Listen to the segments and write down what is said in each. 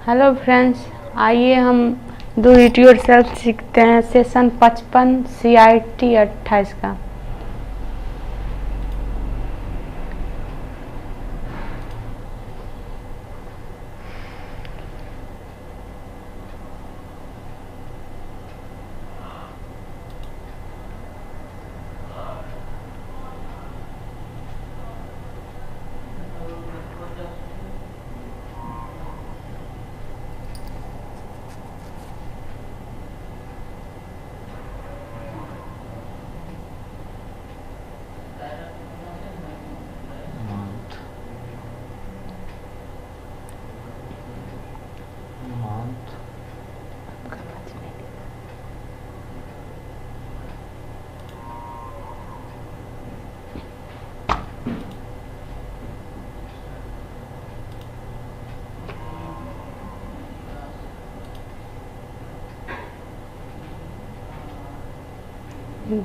Hello friends, आइए हम do it yourself सीखते हैं सेशन 55 CIT 28 का।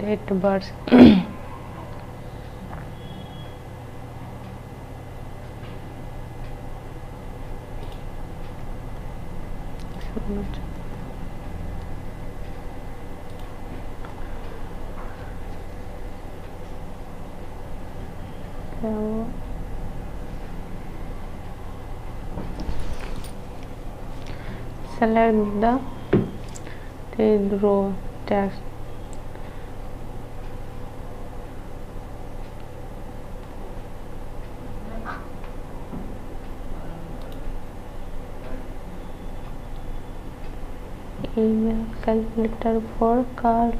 Date birth select the row text. Email calculator for car.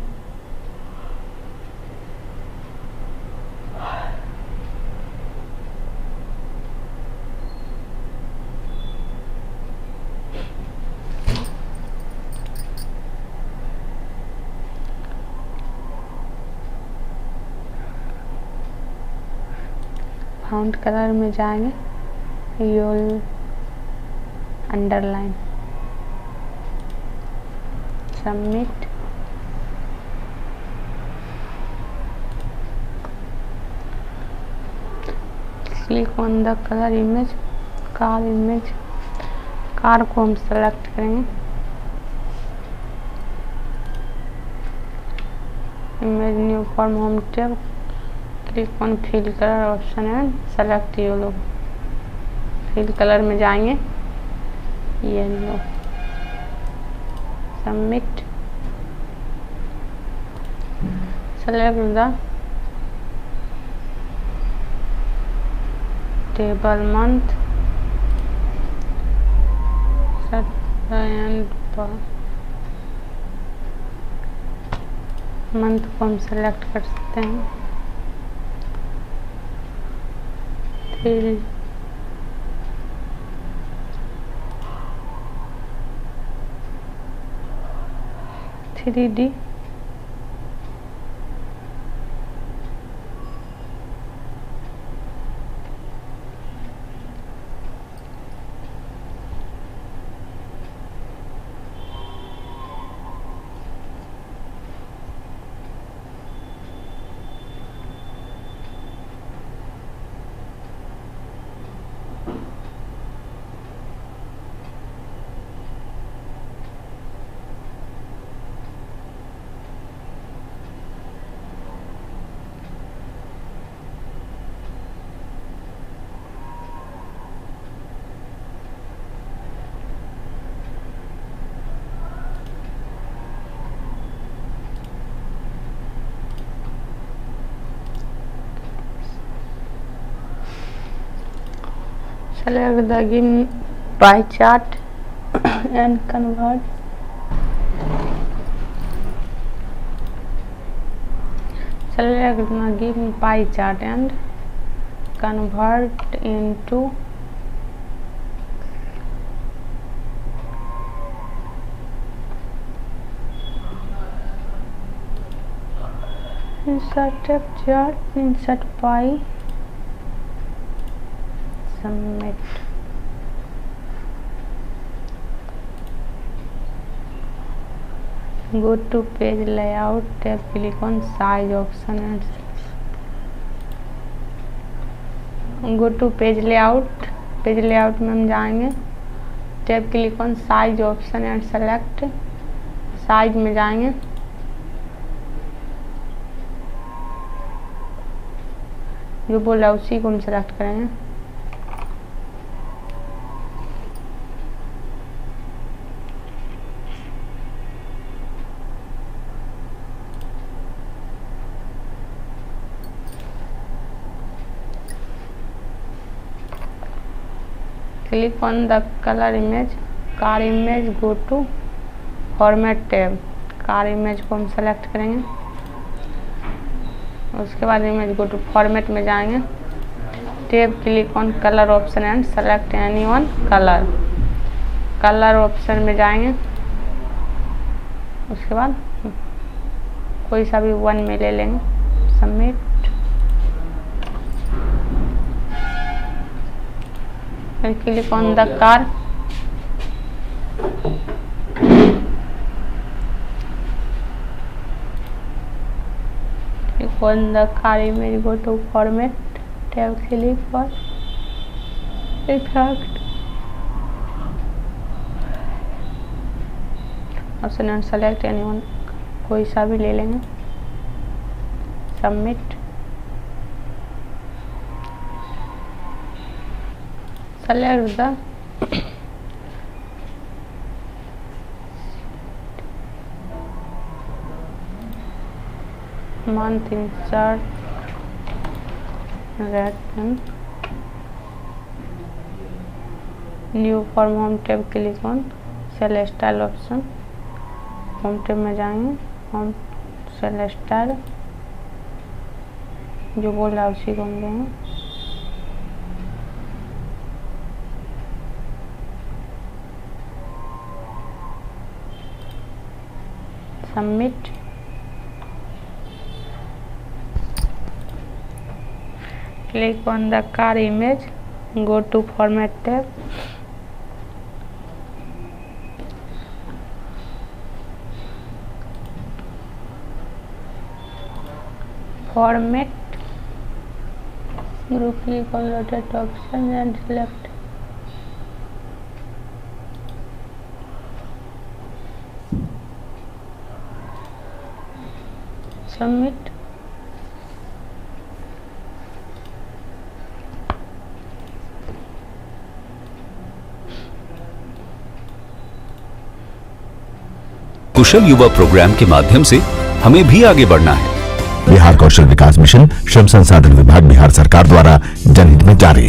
Font colour में जाएंगे, यूल underline, submit. Click on the colour image, car image, car को हम सेलेक्ट करेंगे। Image new form home tab, click on fill colour option and select yellow. Fill colour में जाएंगे, yellow, submit. Select the table month and month को हम select कर सकते हैं। फिर 3D select the give pie chart and convert. Select the give pie chart and convert into insert tab chart, insert pie, submit। Go to page layout tab, click on size option and go to page layout. Page layout में हम जाएंगे, tab click on size option and select. Size में जाएंगे, जो बोल रहा है उसी को हम सेलेक्ट करेंगे। Click on the colour image, car image, go to format tab. Car image को हम सेलेक्ट करेंगे, उसके बाद इमेज गो टू फॉर्मेट में जाएंगे। Tab click on colour option and select any one colour. Colour option में जाएंगे, उसके बाद कोई सा भी वन में ले लेंगे। Submit. Click on the car, click on the car image, go to format tab, click for effect option and select anyone, कोई सा भी ले लेंगे। Submit. Select the month, insert red pen, new form home tab click on sale style option. Home tab में जाएंगे, home cell style, जो बोल रहा है उसी को हम देंगे। Submit. Click on the car image, go to format tab, format, group, click on rotate option and select submit। कुशल युवा प्रोग्राम के माध्यम से हमें भी आगे बढ़ना है। बिहार कौशल विकास मिशन, श्रम संसाधन विभाग, बिहार सरकार द्वारा जनहित में जारी।